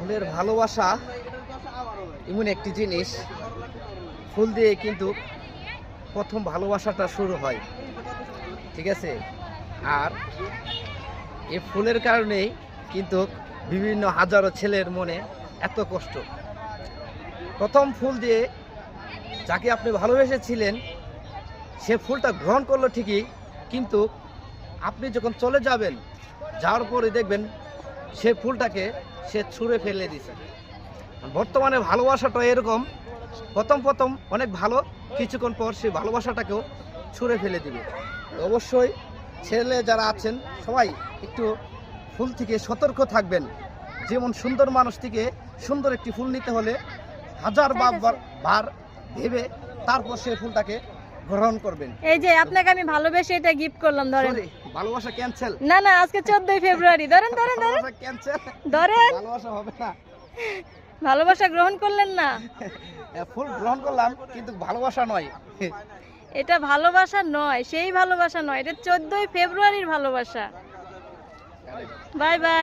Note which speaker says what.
Speaker 1: ফুলের ভালোবাসা এমন একটি জিনিস, ফুল দিয়ে কিন্তু প্রথম ভালোবাসাটা শুরু হয়, ঠিক আছে। আর এই ফুলের কারণেই কিন্তু বিভিন্ন হাজারো ছেলের মনে এত কষ্ট। প্রথম ফুল দিয়ে যাকে আপনি ভালোবেসেছিলেন সে ফুলটা গ্রহণ করলো ঠিকই, কিন্তু আপনি যখন চলে যাবেন, যাওয়ার পরে দেখবেন সে ফুলটাকে সে ছুঁড়ে ফেলে দিছে। বর্তমানে ভালোবাসাটা এরকম, প্রথম প্রথম অনেক ভালো, কিছুক্ষণ পর সেই ভালোবাসাটাকেও ছুঁড়ে ফেলে দিবে। অবশ্যই ছেলে যারা আছেন সবাই একটু ফুল থেকে সতর্ক থাকবেন। যেমন সুন্দর মানুষ থেকে সুন্দর একটি ফুল নিতে হলে হাজার বার ভেবে তারপর সেই ফুলটাকে গ্রহণ করবেন।
Speaker 2: এই যে আপনাকে আমি ভালোবেসে এটা গিফট করলাম, ধরেন।
Speaker 1: ভালোবাসা ক্যান্সেল?
Speaker 2: না না, আজকে 14 ফেব্রুয়ারি, ধরেন ধরেন ধরেন
Speaker 1: ক্যান্সেল,
Speaker 2: ধরেন।
Speaker 1: ভালোবাসা হবে না।
Speaker 2: ভালোবাসা গ্রহণ করলেন না?
Speaker 1: ফুল গ্রহণ করলাম কিন্তু ভালোবাসা নয়।
Speaker 2: এটা ভালোবাসা নয়, সেই ভালোবাসা নয়, এটা 14 ফেব্রুয়ারির ভালোবাসা। Bye bye.